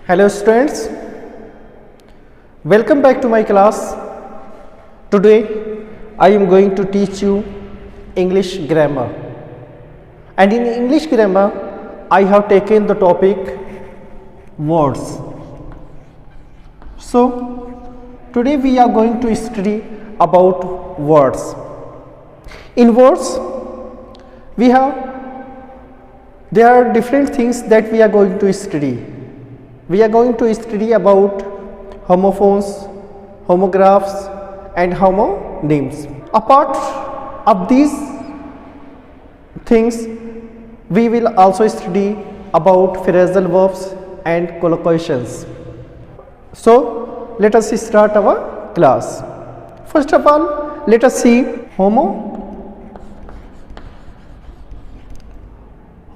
Hello students, welcome back to my class. Today I am going to teach you English grammar, and in English grammar I have taken the topic words. So today we are going to study about words. In words there are different things that we are going to study. We are going to study about homophones, homographs and homonyms. Apart of these things, we will also study about phrasal verbs and collocations. So let us start our class. First of all, let us see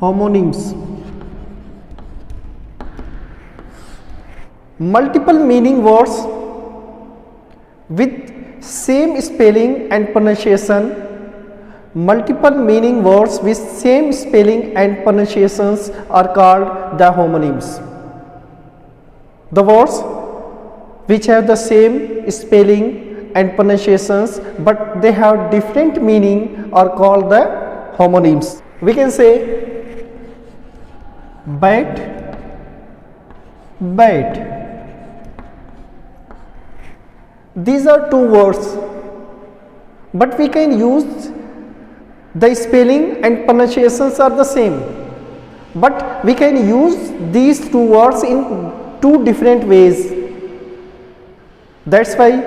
homonyms. Multiple meaning words with same spelling and pronunciation. Multiple meaning words with same spelling and pronunciations are called the homonyms. The words which have the same spelling and pronunciations but they have different meaning are called the homonyms. We can say bat, bat. These are two words, but we can use the spelling and pronunciations are the same, but we can use these two words in two different ways. That's why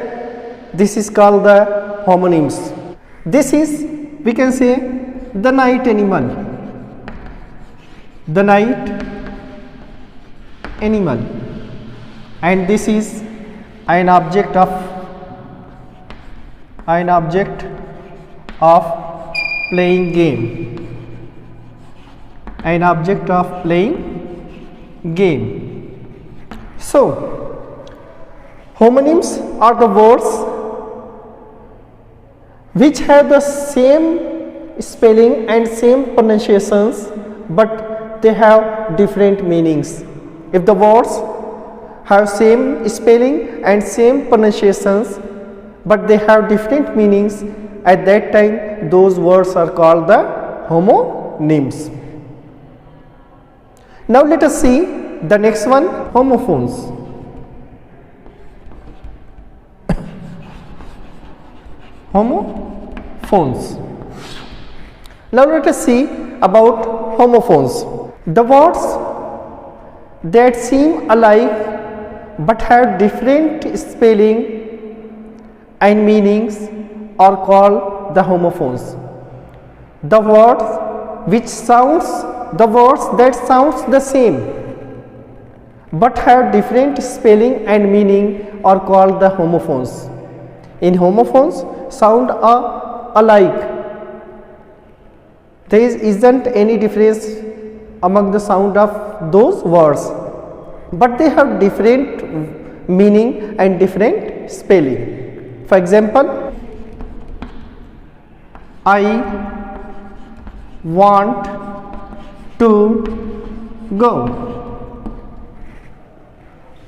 this is called the homonyms. This is, we can say, the night animal, the night animal, and this is an object of playing game, an object of playing game. So homonyms are the words which have the same spelling and same pronunciations but they have different meanings. If the words have same spelling and same pronunciations but they have different meanings, at that time those words are called the homonyms. Now let us see the next one, homophones. Homophones. Now let us see about homophones. The words that seem alike but have different spelling and meanings are called the homophones. The words that sounds the same but have different spelling and meaning are called the homophones. In homophones, sound are alike. There isn't any difference among the sound of those words, but they have different meaning and different spelling. For example, I want to go.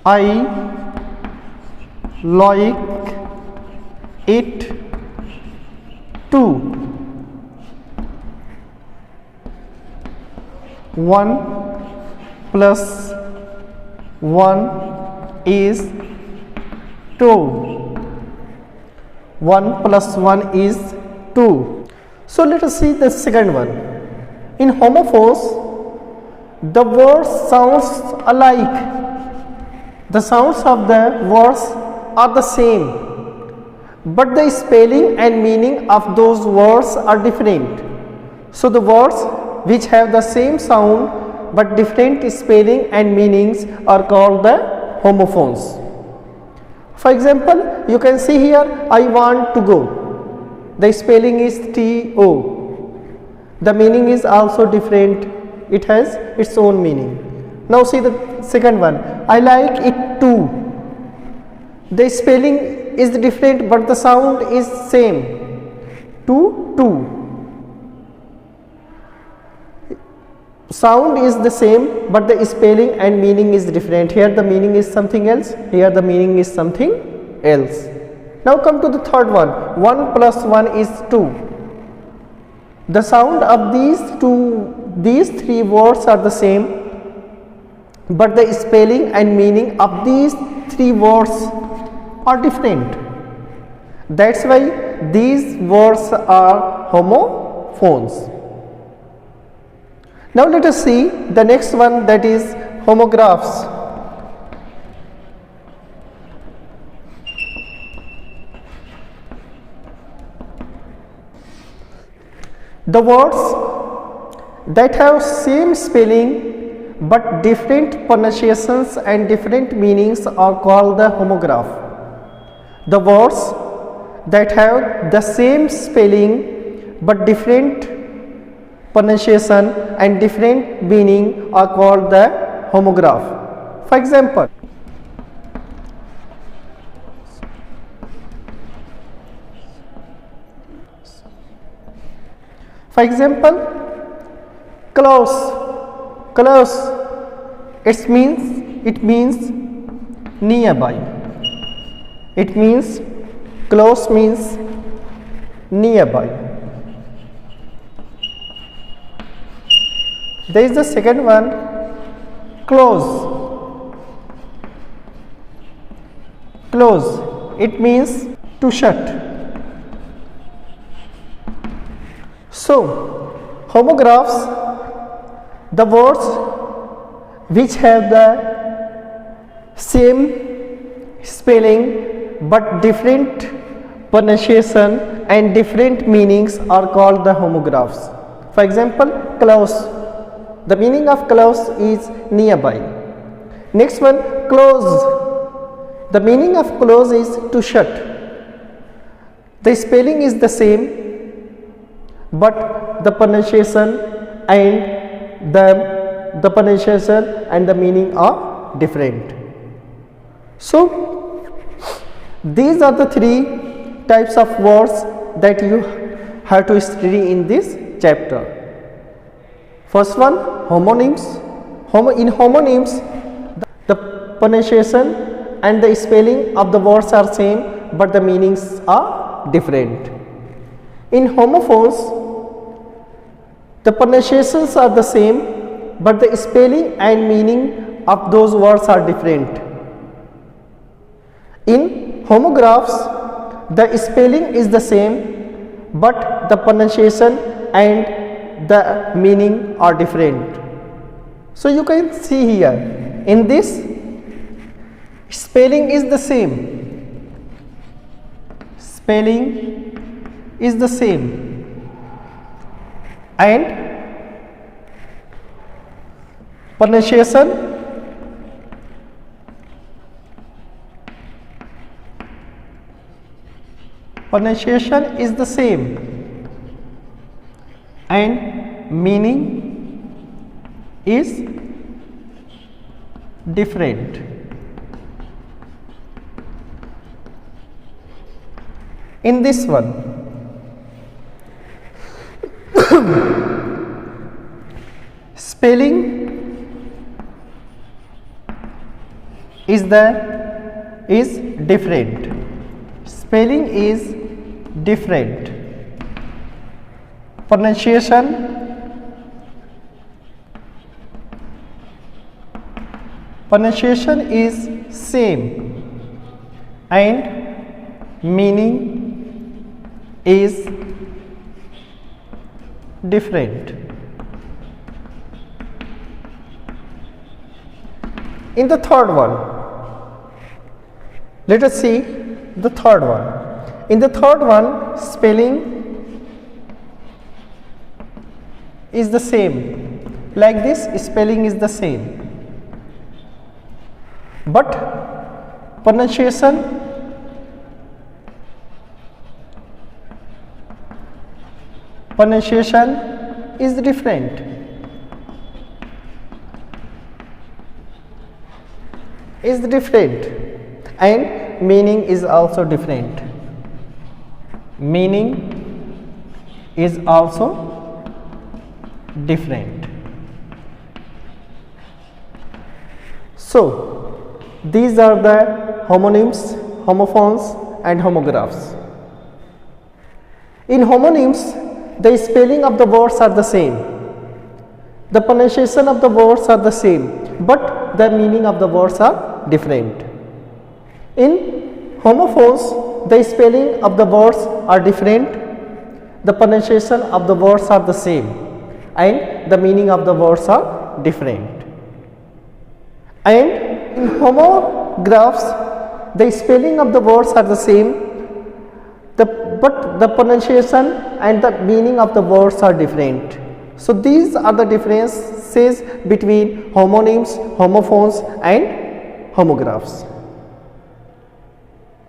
I like it too. 1 plus 1 is 2. 1 plus 1 is 2. So let us see the second one. In homophones, the words sounds alike. The sounds of the words are the same, but the spelling and meaning of those words are different. So the words which have the same sound but different spelling and meanings are called the homophones. For example, you can see here, I want to go. The spelling is T-O. The meaning is also different. It has its own meaning. Now see the second one. I like it too. The spelling is different but the sound is same. 2. sound is the same but the spelling and meaning is different. Here the meaning is something else, here the meaning is something else. Now come to the third one. 1 plus 1 is 2. The sound of these three words are the same, but the spelling and meaning of these three words are different. That's why these words are homophones. Now let us see the next one, that is homographs. The words that have same spelling but different pronunciations and different meanings are called the homograph. The words that have the same spelling but different pronunciation and different meaning are called the homograph. For example, close, it means nearby. It means close means nearby. There is the second one, close. It means to shut. So, homographs, the words which have the same spelling but different pronunciation and different meanings are called the homographs. For example, close. The meaning of close is nearby. Next one, close. The meaning of close is to shut. The spelling is the same, but the pronunciation and the meaning are different. So these are the three types of words that you have to study in this chapter. First one, homonyms. In homonyms, the pronunciation and the spelling of the words are same but the meanings are different. In homophones, the pronunciations are the same but the spelling and meaning of those words are different. In homographs, the spelling is the same but the pronunciation and the meaning are different. So you can see here, in this spelling is the same. Spelling is the same and pronunciation is the same and meaning is different. In this one, spelling is different. Spelling is different. Pronunciation is same and meaning is different. In the third one, let us see the third one. In the third one, spelling is the same. Like this, spelling is the same, but pronunciation is different. And meaning is also different. So these are the homonyms, homophones and homographs. In homonyms, the spelling of the words are the same, the pronunciation of the words are the same, but the meaning of the words are different. In homophones, the spelling of the words are different, the pronunciation of the words are the same, and the meaning of the words are different. And in homographs, the spelling of the words are the same, but the pronunciation and the meaning of the words are different. So these are the differences between homonyms, homophones and homographs.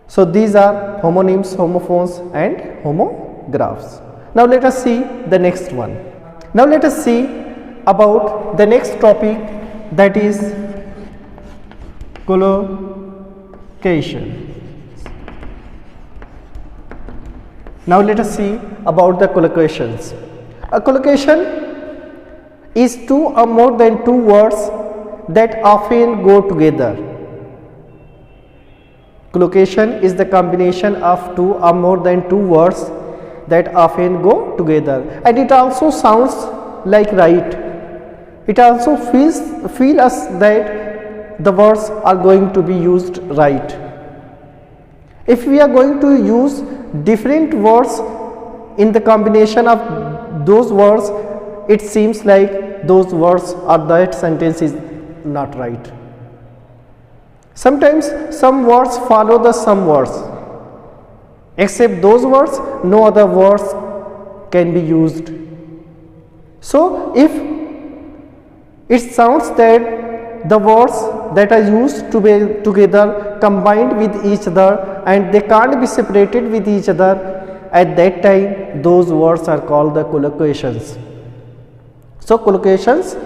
So these are homonyms, homophones and homographs. Now let us see the next one. Now let us see about the next topic, that is collocation. Now let us see about the collocations. A collocation is two or more than two words that often go together. Collocation is the combination of two or more than two words that often go together, and it also sounds like right. It also feel us that the words are going to be used right. If we are going to use different words in the combination of those words, it seems like those words or that sentence is not right. Sometimes some words follow the some words. Except those words, no other words can be used. So if it sounds that the words that are used to be together combined with each other and they can't be separated with each other, at that time those words are called the collocations. So collocations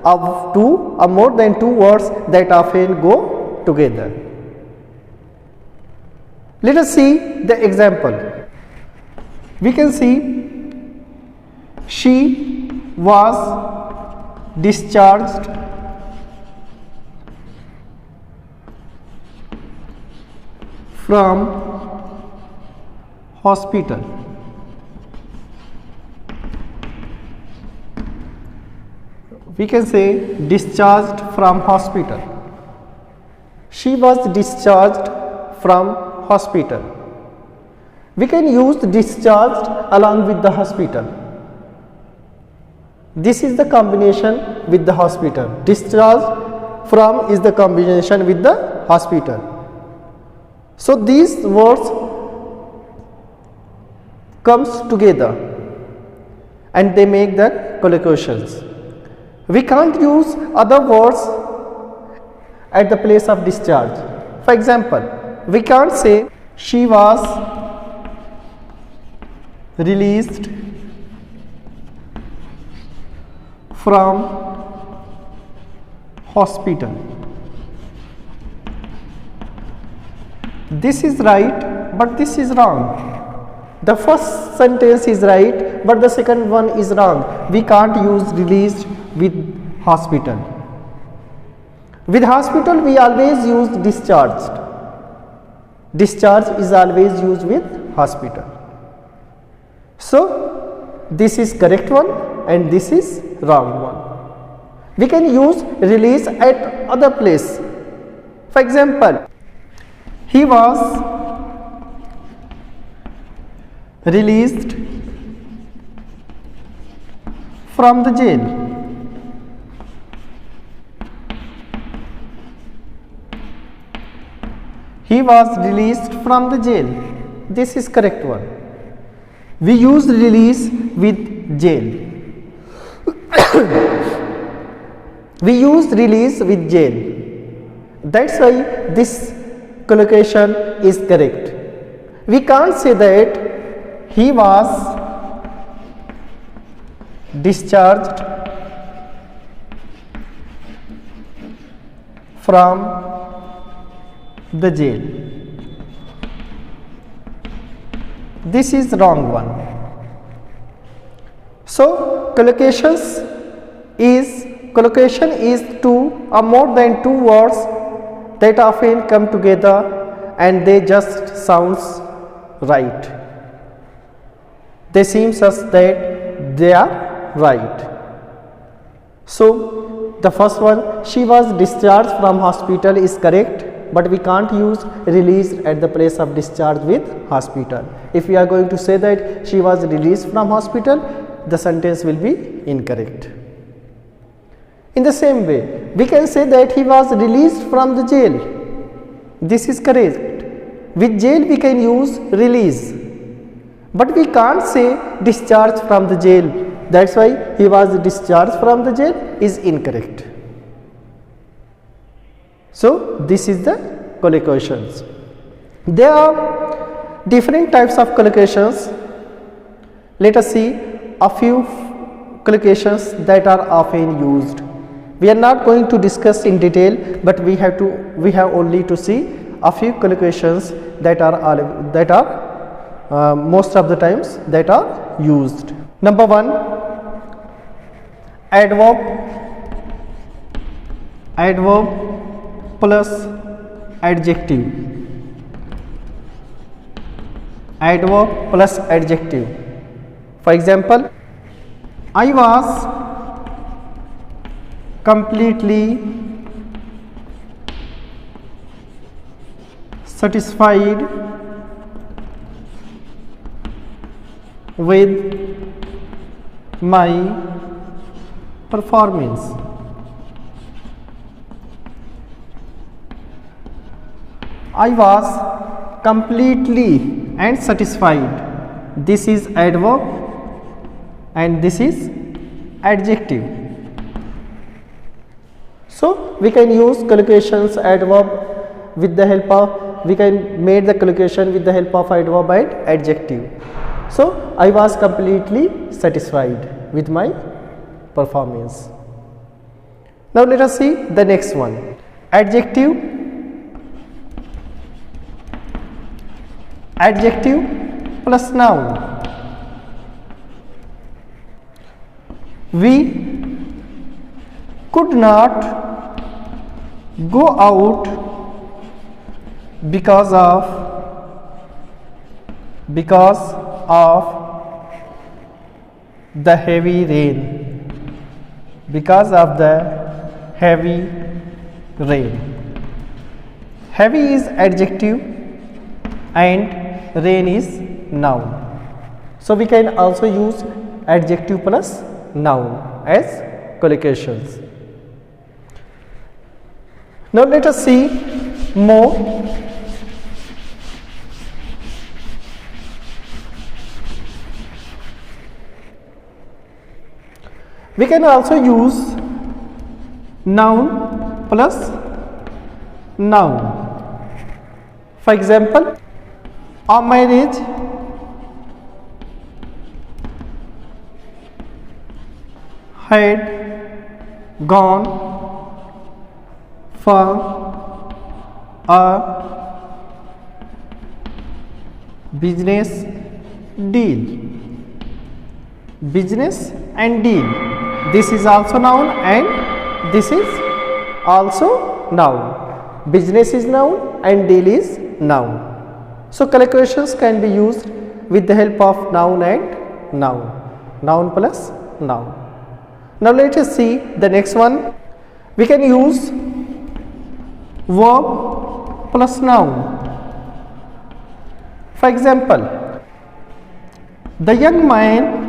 of two or more than two words that often go together. Let us see the example. We can see she was discharged from hospital. We can say discharged from hospital. She was discharged from hospital. We can use discharged along with the hospital. This is the combination with the hospital. Discharged from is the combination with the hospital. So these words comes together and they make the collocations. We can't use other words at the place of discharge. For example, we can't say she was released from hospital. This is right, but this is wrong. The first sentence is right, but the second one is wrong. We can't use released with hospital. With hospital, we always use discharged. Discharge is always used with hospital. So this is correct one and this is wrong one. We can use release at other place. For example, he was released from the jail. He was released from the jail. This is correct one. We use release with jail. We use release with jail. That's why this collocation is correct. We can't say that he was discharged from the jail. This is wrong one. So collocation is two or more than two words that often come together and they just sounds right. They seem as that they are right. So the first one, she was discharged from hospital, is correct, but we can't use released at the place of discharge with hospital. If we are going to say that she was released from hospital, the sentence will be incorrect. In the same way, we can say that he was released from the jail. This is correct. With jail we can use release, but we can't say discharged from the jail. That's why he was discharged from the jail is incorrect. So this is the collocations. There are different types of collocations. Let us see a few collocations that are often used. We are not going to discuss in detail, but we have only to see a few collocations that are most of the times that are used. Number one, adverb plus adjective. Adverb plus adjective. For example, I was completely satisfied with my performance. I was completely and satisfied. This is adverb and this is adjective. So we can use collocations adverb with the help of, we can make the collocation with the help of adverb and adjective. So I was completely satisfied with my performance. Now let us see the next one. Adjective plus noun. We could not go out because of the heavy rain. Because of the heavy rain. Heavy is adjective and rain is noun. So we can also use adjective plus noun as collocations. Now let us see more. We can also use noun plus noun. For example, our marriage had gone for a business deal. Business and deal. This is also noun and this is also noun. Business is noun and deal is noun. So collocations can be used with the help of noun and noun. Noun plus noun. Now let us see the next one. We can use verb plus noun. For example, the young man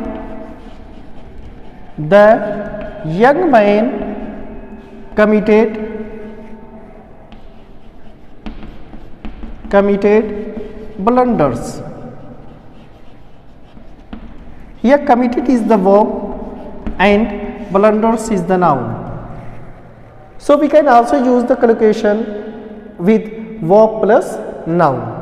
committed blunders. Here committed is the verb and blunders is the noun. So we can also use the collocation with verb plus noun.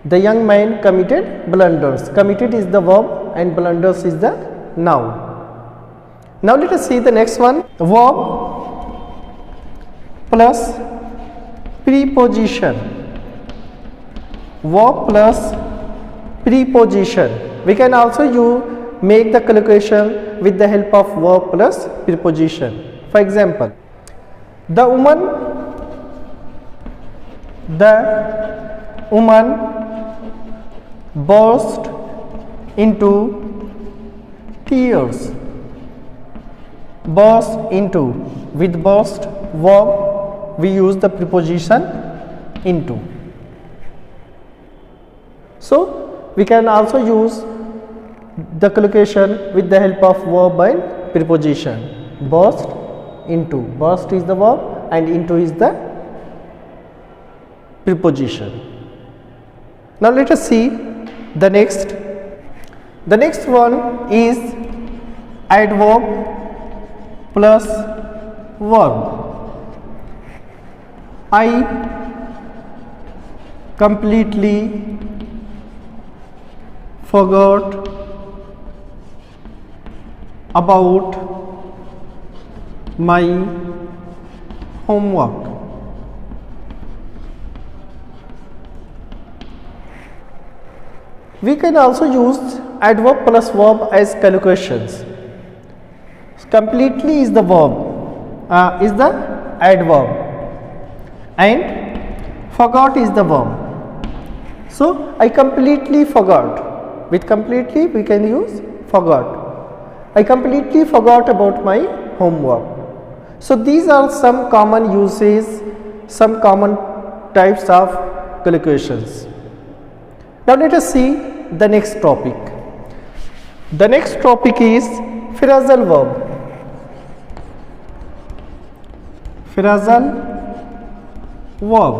The young man committed blunders. Committed is the verb and blunders is the noun. Now let us see the next one. Verb plus preposition. Verb plus preposition. We can also make the collocation with the help of verb plus preposition. For example, the woman The woman burst into tears. Burst into, with burst verb we use the preposition into. So we can also use the collocation with the help of verb and preposition. Burst into, burst is the verb and into is the preposition. Now let us see the next. The next one is adverb plus verb. I completely forgot about my homework. We can also use adverb plus verb as collocations. Completely is the verb, is the adverb, and forgot is the verb. So I completely forgot. With completely we can use forgot. I completely forgot about my homework. So these are some common uses, some common types of collocations. Now let us see the next topic. The next topic is phrasal verb. Phrasal verb.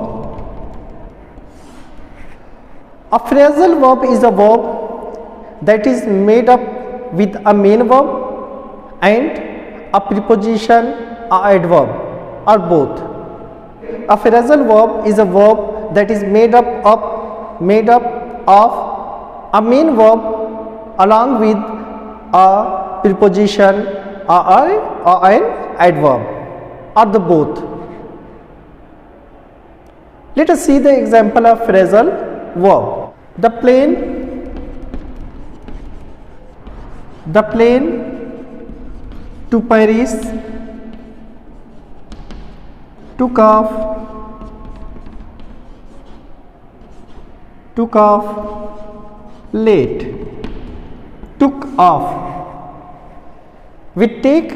A phrasal verb is a verb that is made up with a main verb and a preposition or adverb or both. A phrasal verb is a verb that is made up of a main verb along with a preposition or an adverb or the both. Let us see the example of phrasal verb. The plane to Paris took off late. Took off. With take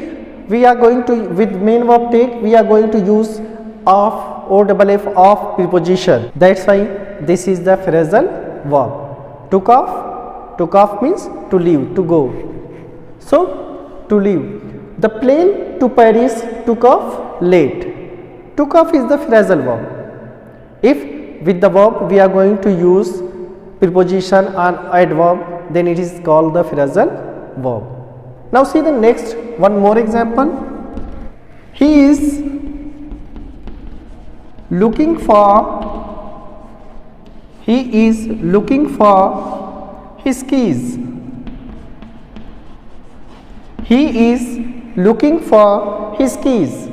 we are going to, with main verb take we are going to use of or double f of preposition. That's why this is the phrasal verb. Took off means to leave, to go. So to leave. The plane to Paris took off late. Took off is the phrasal verb. If with the verb we are going to use preposition and adverb, then it is called the phrasal verb. Now see the next one more example. He is looking for his keys. He is looking for his keys.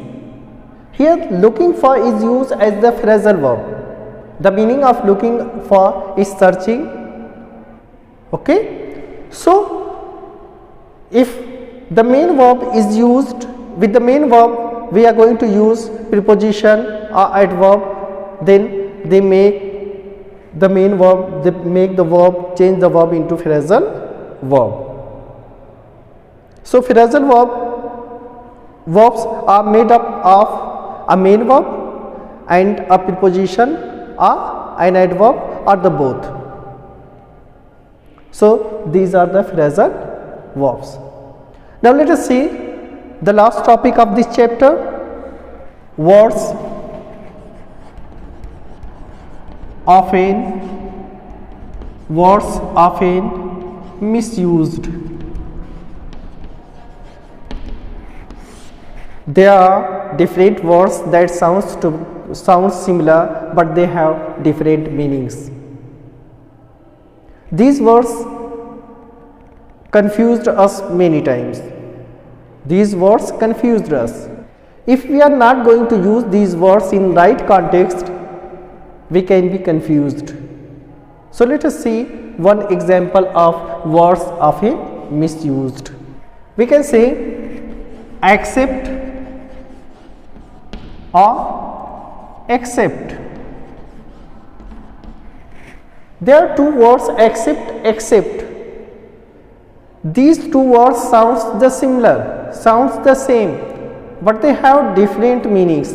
Here looking for is used as the phrasal verb. The meaning of looking for is searching. Okay. So if the main verb is used, with the main verb we are going to use preposition or adverb, then they make the main verb, they make the verb, change the verb into phrasal verb. So phrasal verbs are made up of a main verb and a preposition or an adverb or the both. So these are the phrasal verbs. Now let us see the last topic of this chapter, words often misused. There are different words that sound similar, but they have different meanings. These words confused us many times. These words confused us. If we are not going to use these words in right context, we can be confused. So let us see one example of words often misused. We can say accept or accept. There are two words except. These two words sounds the similar, sounds the same, but they have different meanings.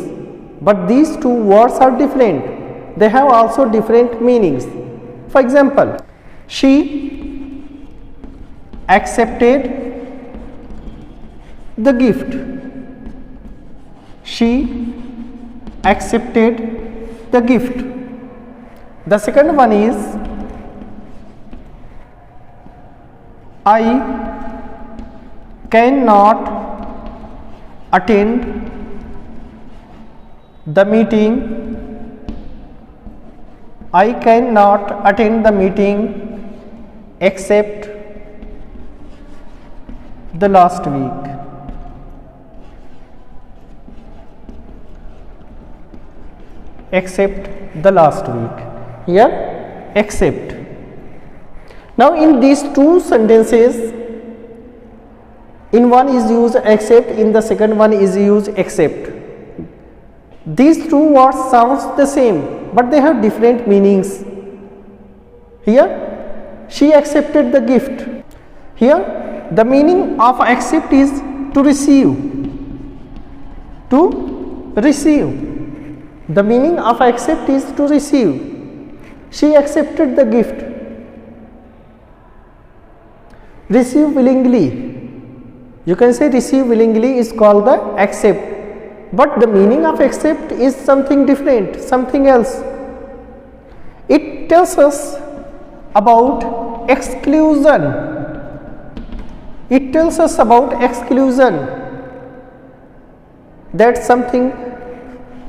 But these two words are different. They have also different meanings. For example, she accepted the gift. She accepted the gift. The second one is I cannot attend the meeting. I cannot attend the meeting except the last week. Except the last week. Here, except. Now, in these two sentences, in one is used except, in the second one is used except. These two words sounds the same, but they have different meanings. Here, she accepted the gift. Here, the meaning of accept is to receive. To receive. The meaning of accept is to receive. She accepted the gift. Receive willingly. You can say receive willingly is called the accept. But the meaning of accept is something different, something else. It tells us about exclusion. It tells us about exclusion. That something,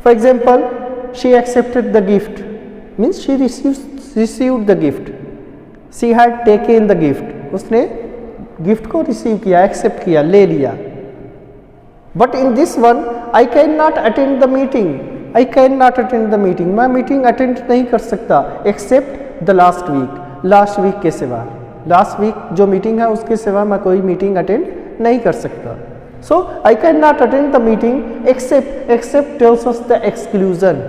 for example, she accepted the gift, means she received the gift. She had taken the gift. उसने gift को receive किया, accept किया, ले लिया. But in this one I can not attend the meeting. I can not attend the meeting. मैं meeting attend नहीं कर सकता except the last week. Last week के सिवा, लास्ट वीक जो मीटिंग है उसके सिवा मैं कोई मीटिंग अटेंड नहीं कर सकता. So I cannot attend the meeting except tells us the exclusion,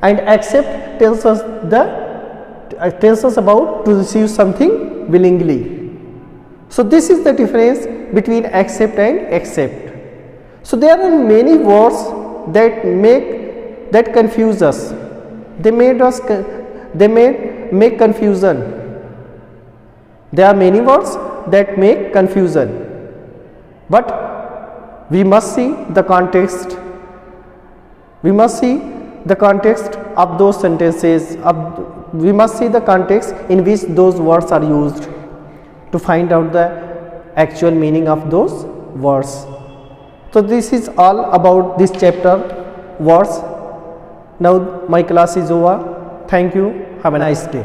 and accept tells us about to receive something willingly. So this is the difference between accept and accept. So there are many words that confuse us. They make confusion. There are many words that make confusion, but we must see the context. We must see the context of those sentences. We must see the context in which those words are used to find out the actual meaning of those words. So this is all about this chapter, words. Now my class is over. Thank you. Have a nice day.